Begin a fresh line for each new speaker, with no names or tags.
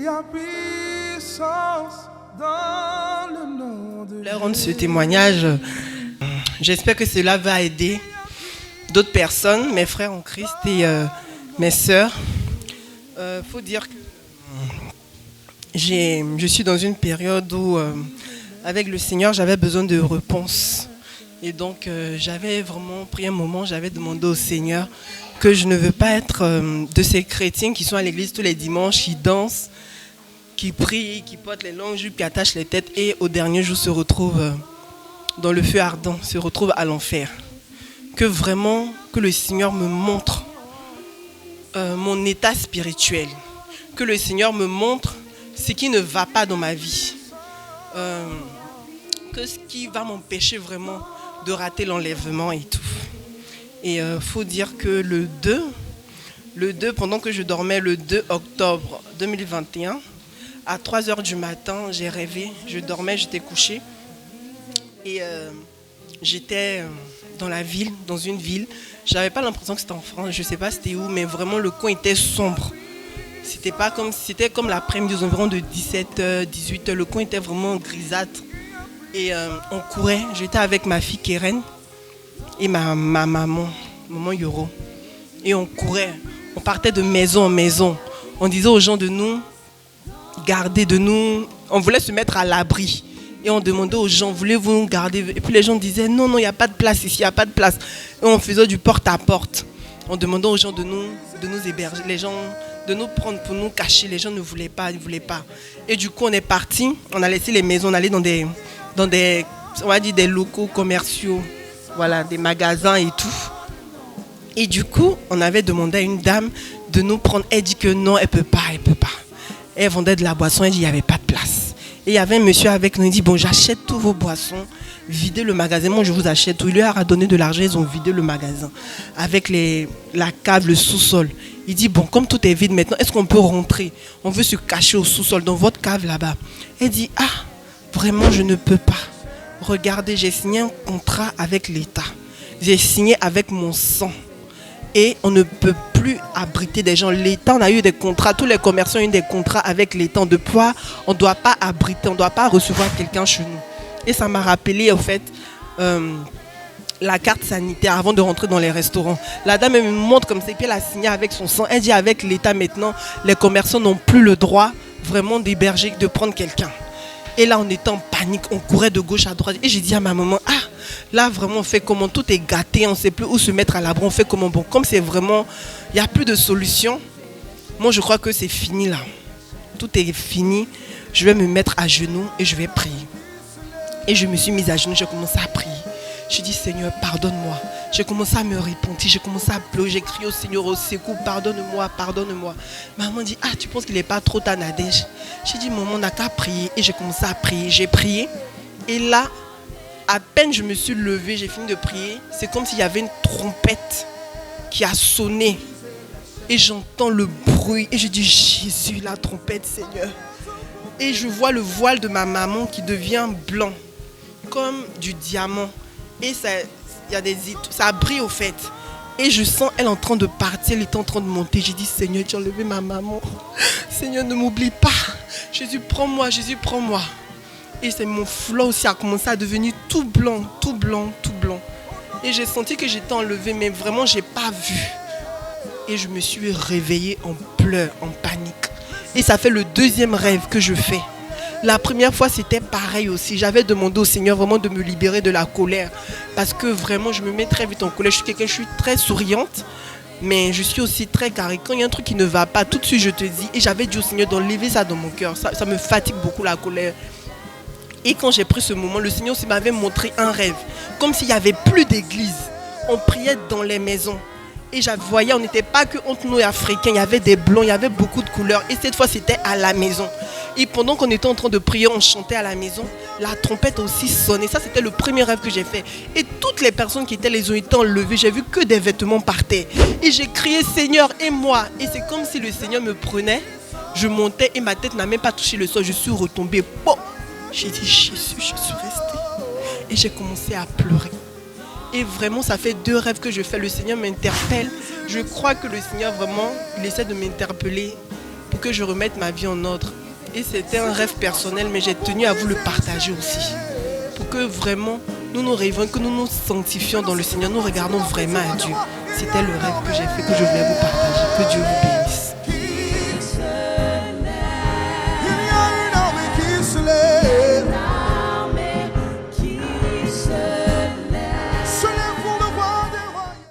a puissance dans le nom de
Leur rendre ce témoignage. J'espère que cela va aider d'autres personnes, mes frères en Christ et mes sœurs. Faut dire que je suis dans une période où, avec le Seigneur, j'avais besoin de réponses. Et donc, j'avais vraiment pris un moment, j'avais demandé au Seigneur que je ne veux pas être de ces chrétiens qui sont à l'église tous les dimanches, qui dansent, qui prient, qui portent les longues jupes, qui attachent les têtes et au dernier jour se retrouvent dans le feu ardent, se retrouvent à l'enfer. Que vraiment, que le Seigneur me montre mon état spirituel. Que le Seigneur me montre ce qui ne va pas dans ma vie. Que ce qui va m'empêcher vraiment de rater l'enlèvement et tout. Et faut dire que le 2, pendant que je dormais le 2 octobre 2021, à 3h du matin, j'ai rêvé, je dormais, j'étais couchée. Et j'étais dans la ville, dans une ville. J'avais pas l'impression que c'était en France, je sais pas c'était où, mais vraiment le coin était sombre. C'était comme l'après-midi aux environs de 17h, 18h, le coin était vraiment grisâtre. Et on courait, j'étais avec ma fille Keren et ma maman Yoro. Et on courait, on partait de maison en maison. On disait aux gens de nous garder, de nous, on voulait se mettre à l'abri. Et on demandait aux gens, voulez-vous nous garder? Et puis les gens disaient, non, il n'y a pas de place ici, il n'y a pas de place. Et on faisait du porte-à-porte. On demandait aux gens de nous héberger, les gens de nous prendre pour nous cacher. Les gens ne voulaient pas, ils ne voulaient pas. Et du coup, on est parti, on a laissé les maisons, on allait dans des on va dire des locaux commerciaux, voilà, des magasins et tout. Et du coup, on avait demandé à une dame de nous prendre. Elle dit que non, elle ne peut pas. Elle vendait de la boisson, elle dit qu'il n'y avait pas de place. Et il y avait un monsieur avec nous, il dit, bon, j'achète tous vos boissons, videz le magasin, moi je vous achète tout. Il lui a donné de l'argent, ils ont vidé le magasin avec la cave, le sous-sol. Il dit, bon, comme tout est vide maintenant, est-ce qu'on peut rentrer? On veut se cacher au sous-sol, dans votre cave là-bas. Elle dit, ah, vraiment, je ne peux pas. Regardez, j'ai signé un contrat avec l'État. J'ai signé avec mon sang. Et on ne peut plus abriter des gens. L'État, on a eu des contrats, tous les commerçants ont eu des contrats avec l'État. De quoi on ne doit pas abriter, on ne doit pas recevoir quelqu'un chez nous. Et ça m'a rappelé, en fait, la carte sanitaire avant de rentrer dans les restaurants. La dame elle me montre comme ça, et puis elle a signé avec son sang. Elle dit avec l'État maintenant, les commerçants n'ont plus le droit vraiment d'héberger, de prendre quelqu'un. Et là, on était en panique, on courait de gauche à droite. Et j'ai dit à ma maman, ah, là, vraiment, on fait comment? Tout est gâté, on ne sait plus où se mettre à l'abri, on fait comment? Bon, comme c'est vraiment, il n'y a plus de solution, moi, je crois que c'est fini là. Tout est fini. Je vais me mettre à genoux et je vais prier. Et je me suis mise à genoux, j'ai commencé à prier. J'ai dit, Seigneur, pardonne-moi. J'ai commencé à me repentir, j'ai commencé à pleurer, j'ai crié au Seigneur, au secours, pardonne-moi, pardonne-moi. Maman dit, ah, tu penses qu'il n'est pas trop ta Nadège? J'ai dit, maman, on n'a qu'à prier. Et j'ai commencé à prier, j'ai prié. Et là, à peine je me suis levée, j'ai fini de prier, c'est comme s'il y avait une trompette qui a sonné. Et j'entends le bruit. Et je dis, Jésus, la trompette, Seigneur. Et je vois le voile de ma maman qui devient blanc, comme du diamant. Et ça brille au fait. Et je sens elle en train de partir, elle est en train de monter. J'ai dit, Seigneur, tu as enlevé ma maman. Seigneur, ne m'oublie pas. Jésus, prends-moi, Jésus, prends-moi. Et c'est mon flanc aussi a commencé à devenir tout blanc, tout blanc, tout blanc. Et j'ai senti que j'étais enlevée, mais vraiment, je n'ai pas vu. Et je me suis réveillée en pleurs, en panique. Et ça fait le deuxième rêve que je fais. La première fois, c'était pareil aussi. J'avais demandé au Seigneur vraiment de me libérer de la colère. Parce que vraiment, je me mets très vite en colère. Je suis très souriante, mais je suis aussi très carrée. Quand il y a un truc qui ne va pas, tout de suite, je te dis. Et j'avais dit au Seigneur d'enlever ça dans mon cœur. Ça me fatigue beaucoup, la colère. Et quand j'ai pris ce moment, le Seigneur aussi m'avait montré un rêve. Comme s'il n'y avait plus d'église. On priait dans les maisons. Et je voyais, on n'était pas que entre nous Africains. Il y avait des blancs, il y avait beaucoup de couleurs. Et cette fois, c'était à la maison. Et pendant qu'on était en train de prier, on chantait à la maison. La trompette aussi sonnait. Ça, c'était le premier rêve que j'ai fait. Et toutes les personnes qui étaient les ont été enlevées. J'ai vu que des vêtements par terre. Et j'ai crié, Seigneur, aide-moi. Et c'est comme si le Seigneur me prenait. Je montais et ma tête n'a même pas touché le sol. Je suis retombée. Bon. J'ai dit, Jésus, je suis restée. Et j'ai commencé à pleurer. Et vraiment, ça fait 2 rêves que je fais. Le Seigneur m'interpelle. Je crois que le Seigneur, vraiment, il essaie de m'interpeller pour que je remette ma vie en ordre. Et c'était un rêve personnel, mais j'ai tenu à vous le partager aussi. Pour que vraiment, nous nous rêvions, que nous nous sanctifions dans le Seigneur, nous regardons vraiment à Dieu. C'était le rêve que j'ai fait, que je voulais vous partager. Que Dieu vous bénisse.